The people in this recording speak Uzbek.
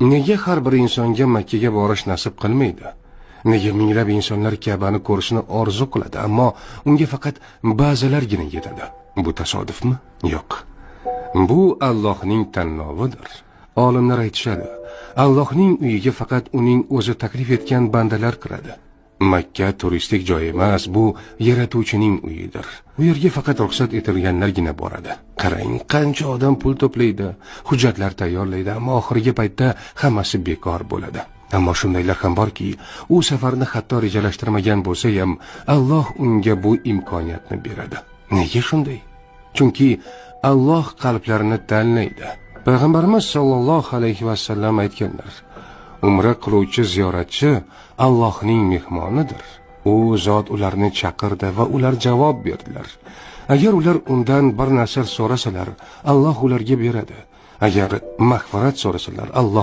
Nega har bir insonga Makka ga borish nasib qilmaydi? Nega minglab insonlar Ka'bani ko'rishni orzu qiladi, ammo unga faqat ba'zilargina yetadi? Bu tasodifmi? Yo'q. Bu Allohning tanlovidir. Olimlar aytishadi, Allohning uyiga faqat uning o'zi taklif etgan bandalar kiradi. Makka turistik joy emas, bu yaratuvchining uyidir. Bu yerga faqat ruxsat etilganlargina boradi. Qarang, qancha odam pul to'playdi, hujjatlar tayyorlaydi, ammo oxirgi paytda hammasi bekor bo'ladi. Ammo shundaylar ham borki, u safarni hatto rejalashtirmagan bo'lsa ham, Alloh unga bu imkoniyatni beradi. Nega shunday? Chunki Alloh qalblarini tanlaydi. Payg'ambarimiz sollallohu alayhi vasallam aytganlar: Umra qiluvchi ziyoratchi Allohning mehmonidir. U zot ularni chaqirdi va ular javob berdilar. Agar ular undan bir narsa so'rasalar, Alloh ularga beradi. Agar mag'firat so'rasalar, Alloh